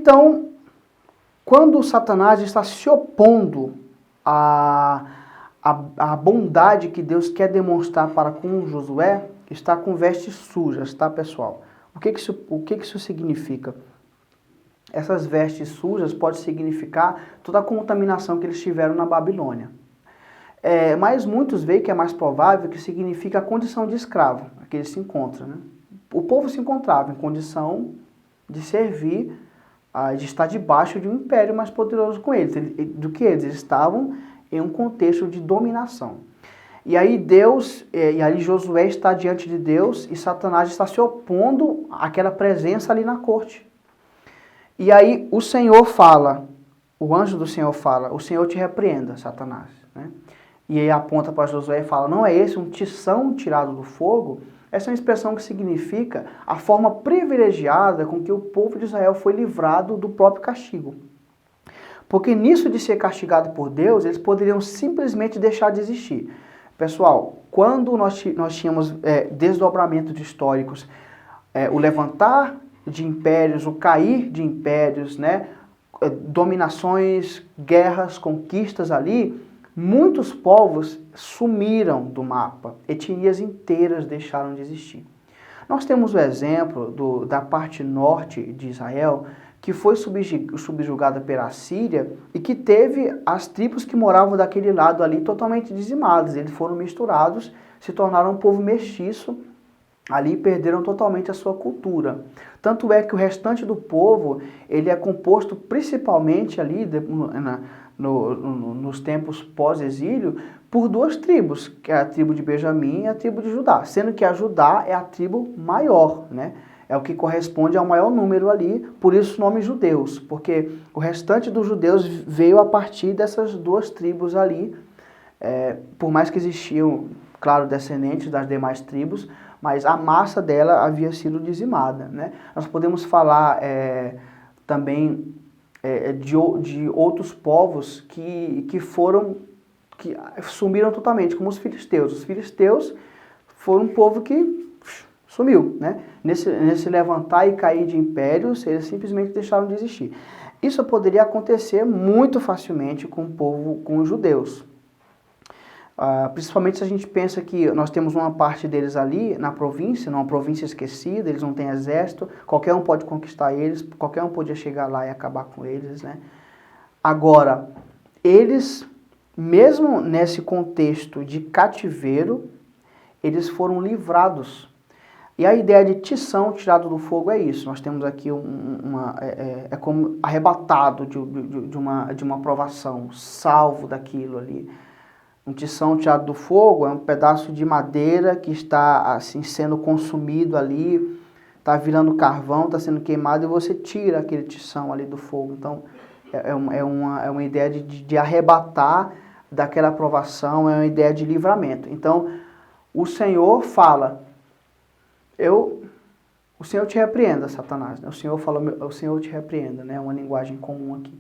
Então, quando Satanás está se opondo à bondade que Deus quer demonstrar para com Josué, está com vestes sujas, tá, pessoal? O que que isso significa? Essas vestes sujas pode significar toda a contaminação que eles tiveram na Babilônia. Mas muitos veem que é mais provável que significa a condição de escravo, que eles se encontram, né? O povo se encontrava em condição de servir, de estar debaixo de um império mais poderoso com eles, do que eles. Eles estavam em um contexto de dominação. E aí Josué está diante de Deus e Satanás está se opondo àquela presença ali na corte. E aí o Senhor fala, o anjo do Senhor fala, o Senhor te repreenda, Satanás, né? E aí aponta para Josué e fala, não é esse um tição tirado do fogo? Essa é uma expressão que significa a forma privilegiada com que o povo de Israel foi livrado do próprio castigo. Porque nisso de ser castigado por Deus, eles poderiam simplesmente deixar de existir. Pessoal, quando nós tínhamos desdobramentos históricos, o levantar de impérios, o cair de impérios, né, dominações, guerras, conquistas ali, muitos povos sumiram do mapa, etnias inteiras deixaram de existir. Nós temos o exemplo da parte norte de Israel, que foi subjugada pela Síria e que teve as tribos que moravam daquele lado ali totalmente dizimadas. Eles foram misturados, se tornaram um povo mestiço, ali perderam totalmente a sua cultura. Tanto é que o restante do povo, ele é composto principalmente ali, nos tempos pós-exílio, por duas tribos, que é a tribo de Benjamim e a tribo de Judá, sendo que a Judá é a tribo maior, né? É o que corresponde ao maior número ali, por isso o nome judeus, porque o restante dos judeus veio a partir dessas duas tribos ali, por mais que existiam, claro, descendentes das demais tribos, mas a massa dela havia sido dizimada, né? Nós podemos falar também de outros povos que sumiram totalmente, como os filisteus. Os filisteus foram um povo que sumiu, né? Nesse levantar e cair de impérios, eles simplesmente deixaram de existir. Isso poderia acontecer muito facilmente com o povo, com os judeus. Principalmente se a gente pensa que nós temos uma parte deles ali na província, numa província esquecida, eles não têm exército, qualquer um pode conquistar eles, qualquer um podia chegar lá e acabar com eles, né? Agora, eles, mesmo nesse contexto de cativeiro, eles foram livrados. E a ideia de tição tirado do fogo é isso. Nós temos aqui como arrebatado de uma provação, salvo daquilo ali. Um tição tirado do fogo é um pedaço de madeira que está assim sendo consumido ali, está virando carvão, está sendo queimado e você tira aquele tição ali do fogo. Então é uma ideia de arrebatar daquela provação, é uma ideia de livramento. Então o Senhor fala, o Senhor te repreenda, Satanás, né? O Senhor fala, o Senhor te repreenda, né? É uma linguagem comum aqui.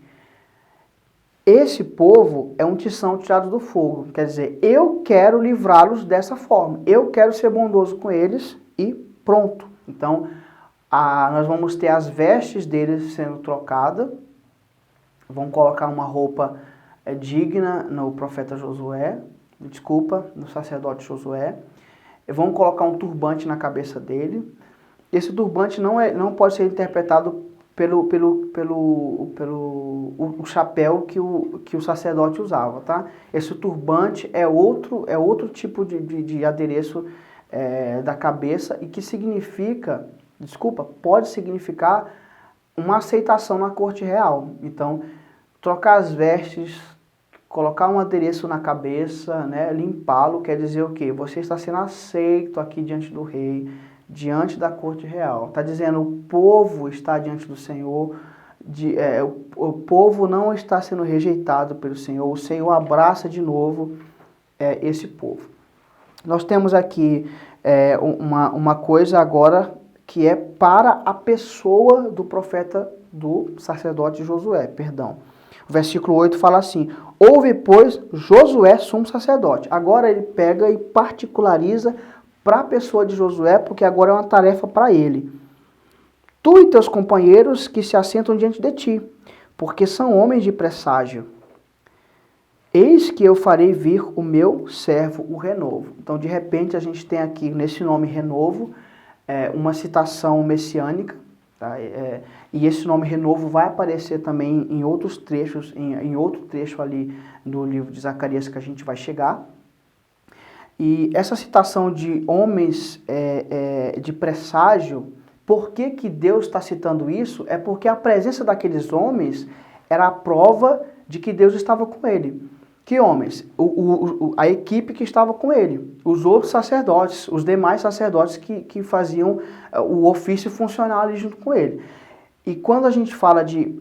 Esse povo é um tição tirado do fogo, quer dizer, eu quero livrá-los dessa forma, eu quero ser bondoso com eles e pronto. Então, nós vamos ter as vestes deles sendo trocadas, vamos colocar uma roupa digna no profeta Josué, no sacerdote Josué, vamos colocar um turbante na cabeça dele. Esse turbante não pode ser interpretado pelo chapéu que o sacerdote usava, tá? Esse turbante é outro tipo de adereço da cabeça e que pode significar uma aceitação na corte real. Então, trocar as vestes, colocar um adereço na cabeça, né, limpá-lo, quer dizer o quê? Você está sendo aceito aqui diante do rei, diante da corte real. Está dizendo, o povo está diante do Senhor, o povo não está sendo rejeitado pelo Senhor, o Senhor abraça de novo esse povo. Nós temos aqui uma coisa agora que é para a pessoa do profeta, do sacerdote Josué, perdão. O versículo 8 fala assim, houve, pois, Josué sumo sacerdote. Agora ele pega e particulariza para a pessoa de Josué, porque agora é uma tarefa para ele. tu e teus companheiros que se assentam diante de ti, porque são homens de presságio. Eis que eu farei vir o meu servo, o renovo. Então, de repente, a gente tem aqui, nesse nome renovo, uma citação messiânica, tá? E esse nome renovo vai aparecer também em outros trechos, em outro trecho ali do livro de Zacarias que a gente vai chegar. E essa citação de homens de presságio, por que que Deus está citando isso? É porque a presença daqueles homens era a prova de que Deus estava com ele. Que homens? A equipe que estava com ele, os outros sacerdotes, os demais sacerdotes que faziam o ofício funcionar ali junto com ele. E quando a gente fala de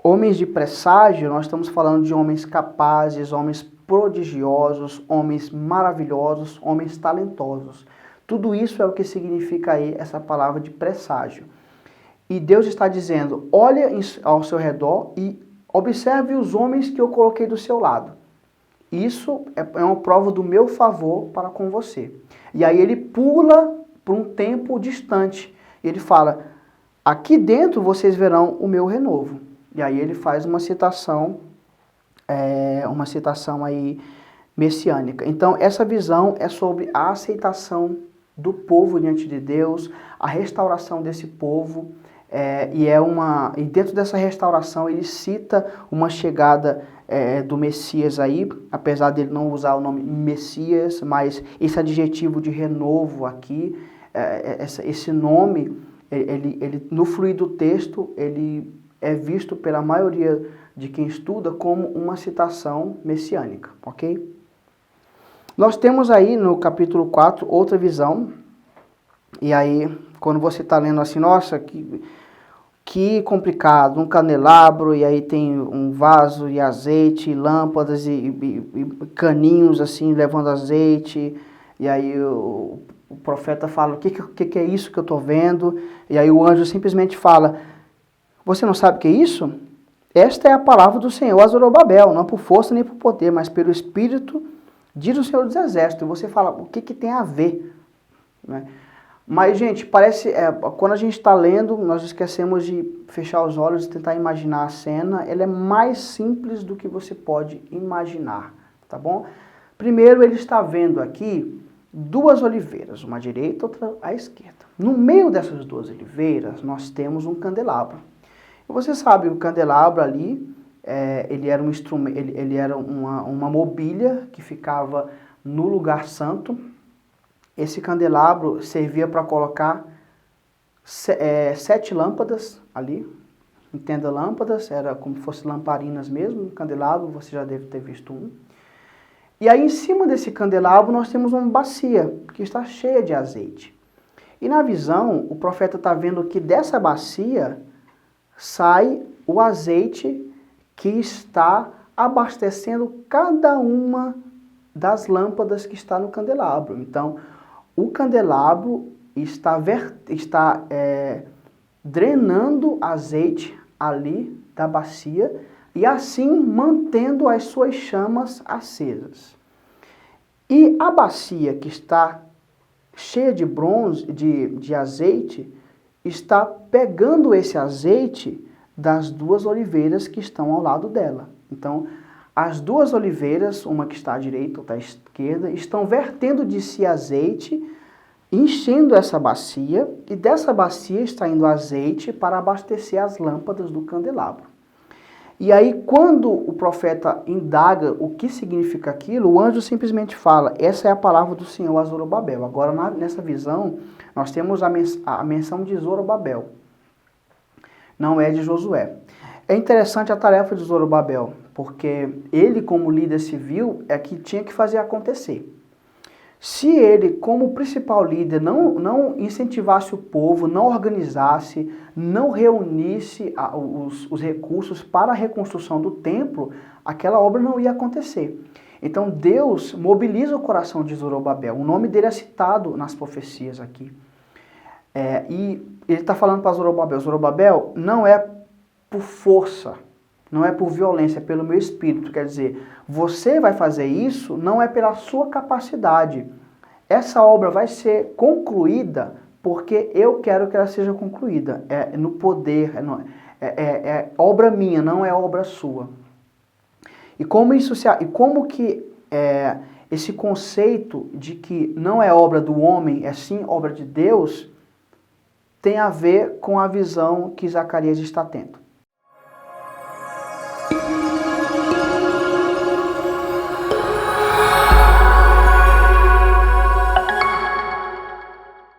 homens de presságio, nós estamos falando de homens capazes, homens prodigiosos, homens maravilhosos, homens talentosos. Tudo isso é o que significa aí essa palavra de presságio. E Deus está dizendo, olha ao seu redor e observe os homens que eu coloquei do seu lado. Isso é uma prova do meu favor para com você. E aí ele pula para um tempo distante. Ele fala, aqui dentro vocês verão o meu renovo. E aí ele faz uma citação aí messiânica. Então essa visão é sobre a aceitação do povo diante de Deus, a restauração desse povo. E dentro dessa restauração ele cita uma chegada do Messias aí, apesar dele não usar o nome Messias, mas esse adjetivo de renovo aqui, esse nome, ele no fluir do texto, ele é visto pela maioria de quem estuda como uma citação messiânica, ok? Nós temos aí no capítulo 4 outra visão, e aí quando você está lendo assim, nossa, que complicado, um candelabro, e aí tem um vaso de azeite, lâmpadas e caninhos assim, levando azeite, e aí o profeta fala, o que é isso que eu estou vendo? E aí o anjo simplesmente fala, você não sabe o que é isso? Esta é a palavra do Senhor a Zorobabel, não por força nem por poder, mas pelo Espírito, diz o Senhor dos Exércitos. E você fala, o que tem a ver? Né? Mas, gente, parece, quando a gente está lendo, nós esquecemos de fechar os olhos e tentar imaginar a cena. Ela é mais simples do que você pode imaginar, tá bom? Primeiro, ele está vendo aqui duas oliveiras, uma à direita, outra à esquerda. No meio dessas duas oliveiras, nós temos um candelabro. E você sabe, o candelabro ali, ele era um instrumento, ele era uma mobília que ficava no lugar santo. Esse candelabro servia para colocar 7 lâmpadas ali. Entenda, lâmpadas, era como se fossem lamparinas mesmo, um candelabro, você já deve ter visto um. E aí em cima desse candelabro nós temos uma bacia que está cheia de azeite. E na visão, o profeta está vendo que dessa bacia sai o azeite que está abastecendo cada uma das lâmpadas que está no candelabro. Então, o candelabro está drenando azeite ali da bacia e assim mantendo as suas chamas acesas. E a bacia que está cheia de bronze, de azeite, está pegando esse azeite das duas oliveiras que estão ao lado dela. Então, as duas oliveiras, uma que está à direita, outra à esquerda, estão vertendo de si azeite, enchendo essa bacia, e dessa bacia está indo azeite para abastecer as lâmpadas do candelabro. E aí, quando o profeta indaga o que significa aquilo, o anjo simplesmente fala, essa é a palavra do Senhor a Zorobabel. Agora, nessa visão, nós temos a menção de Zorobabel, não é de Josué. É interessante a tarefa de Zorobabel, porque ele, como líder civil, é que tinha que fazer acontecer. Se ele, como principal líder, não incentivasse o povo, não organizasse, não reunisse os recursos para a reconstrução do templo, aquela obra não ia acontecer. Então Deus mobiliza o coração de Zorobabel. O nome dele é citado nas profecias aqui. E ele está falando para Zorobabel, Zorobabel, não é por força, não é por violência, é pelo meu espírito. Quer dizer, você vai fazer isso não é pela sua capacidade. Essa obra vai ser concluída porque eu quero que ela seja concluída. É no poder, é obra minha, não é obra sua. E como esse conceito de que não é obra do homem, é sim obra de Deus, tem a ver com a visão que Zacarias está tendo.